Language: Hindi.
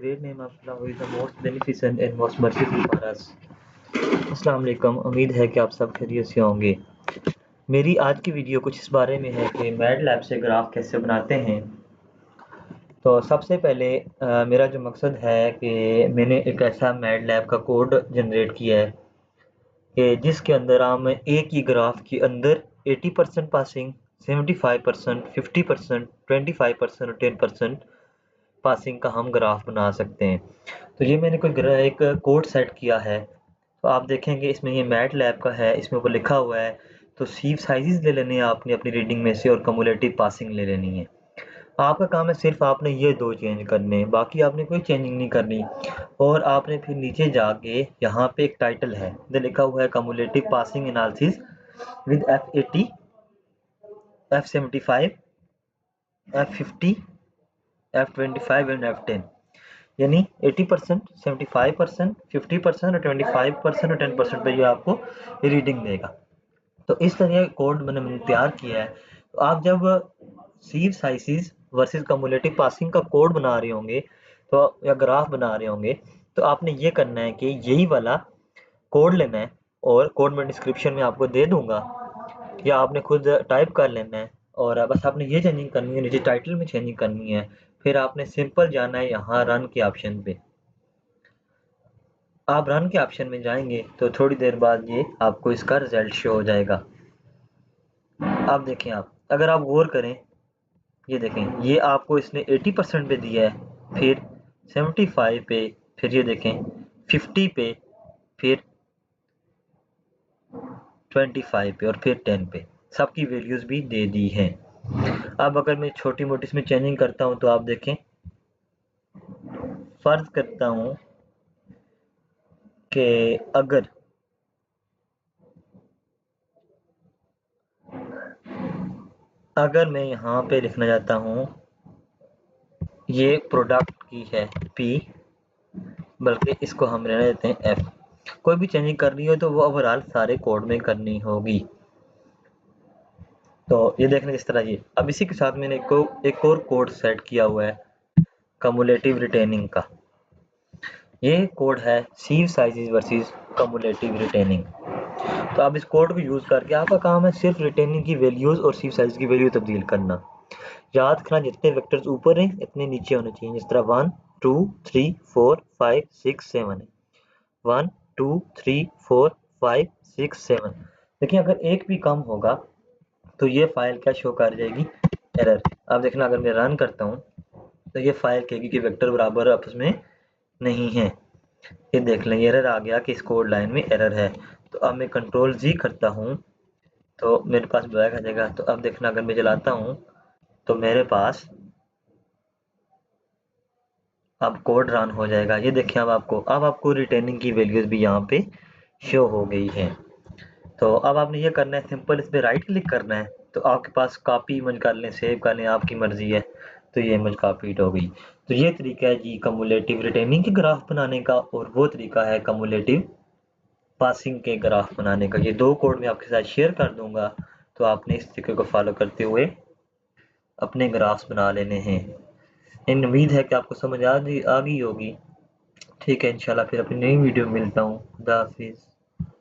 great name of Allah who is the most beneficent and most merciful for us. अस्सलाम वालेकुम। उम्मीद है कि आप सब खैरियत से होंगे। मेरी आज की वीडियो कुछ इस बारे में है कि मैट लैब से ग्राफ कैसे बनाते हैं। तो सबसे पहले मेरा जो मकसद है कि मैंने एक ऐसा मैट लैब का कोड जनरेट किया है कि जिसके अंदर हम एक ही ग्राफ के अंदर 80% पासिंग, 75%, 50%, 25% और 10% पासिंग का हम ग्राफ बना सकते हैं। तो ये मैंने कोई एक कोड सेट किया है। तो आप देखेंगे इसमें ये मैट लैब का है, इसमें ऊपर लिखा हुआ है। तो सीव साइजेस ले लेने हैं आपने अपनी रीडिंग में से और कम्युलेटिव पासिंग ले लेनी है। आपका काम है सिर्फ आपने ये दो चेंज करने हैं, बाकी आपने कोई चेंजिंग नहीं करनी। और आपने फिर नीचे जाके यहाँ पे एक टाइटल है, इधर लिखा हुआ है cumulative passing analysis with F80, F75, F50, F25 and F10। यानी 80%, 75%, 50% और 25% और 10% पे ये आपको रीडिंग देगा। तो इस तरह का कोड मैंने तैयार किया है। तो आप जब सीव साइजेस वर्सेस कम्युलेटिव पासिंग का कोड बना रहे होंगे तो या ग्राफ बना रहे होंगे, तो आपने ये करना है कि यही वाला कोड लेना है और कोड मैं डिस्क्रिप्शन में आपको दे दूंगा या आपने खुद टाइप कर लेना है। और बस आपने ये चेंजिंग करनी है, नीचे टाइटल में चेंजिंग करनी है। फिर आपने सिंपल जाना है यहाँ रन के ऑप्शन पे। आप रन के ऑप्शन में जाएंगे तो थोड़ी देर बाद ये आपको इसका रिजल्ट शो हो जाएगा। आप देखें, आप अगर आप गौर करें, ये देखें ये आपको इसने 80% पे दिया है, फिर 75 पे, फिर ये देखें 50 पे, फिर 25 पे और फिर 10 पे सबकी वैल्यूज भी दे दी हैं। अब अगर मैं छोटी मोटी इसमें चेंजिंग करता हूँ तो आप देखें, फर्ज करता हूँ कि अगर मैं यहाँ पे लिखना चाहता हूँ ये प्रोडक्ट की है P, बल्कि इसको हम रहने देते हैं F। कोई भी चेंजिंग करनी हो तो वो ओवरऑल सारे कोड में करनी होगी। तो ये देखने इस तरह ये। अब इसी के साथ मैंने एक और कोड सेट किया हुआ है कम्युलेटिव रिटेनिंग का। ये कोड है सीव साइजेस वर्सेस कम्युलेटिव रिटेनिंग। तो आप इस कोड को यूज करके आपका काम है सिर्फ रिटेनिंग की वैल्यूज और सीव साइज की वैल्यू तब्दील करना। याद रखना जितने वेक्टर्स ऊपर हैं इतने नीचे होने चाहिए। जिस तरह 1 2 3 4 5 6 7 है, 1 2 3 4 5 6 7। देखिए अगर एक भी कम होगा तो ये फाइल क्या शो कर जाएगी, एरर। अब देखना अगर मैं रन करता हूँ तो ये फाइल कहेगी कि वेक्टर बराबर आपस में नहीं है। ये देख लें एरर आ गया कि इस कोड लाइन में एरर है। तो अब मैं कंट्रोल जी करता हूँ तो मेरे पास बैग आ जाएगा। तो अब देखना अगर मैं चलाता हूँ तो मेरे पास अब कोड रन हो जाएगा। ये देखिए अब आपको रिटेनिंग की वैल्यूज भी यहाँ पे शो हो गई है। तो अब आपने ये करना है, सिंपल इस पे राइट क्लिक करना है। तो आपके पास कॉपी इमेज कर लें, सेव कर लें, आपकी मर्जी है। तो ये इमेज कॉपीड हो गई। तो ये तरीका है जी कम्युलेटिव रिटेनिंग के ग्राफ बनाने का, और वो तरीका है कम्युलेटिव पासिंग के ग्राफ बनाने का। ये दो कोड मैं आपके साथ शेयर कर दूंगा। तो आपने इस तरीके को फॉलो करते हुए अपने ग्राफ्स बना लेने हैं। इन उम्मीद है कि आपको समझ आ गई होगी। ठीक है, इंशाल्लाह फिर अपनी नई वीडियो में मिलता हूँ। खुदा हाफिज़।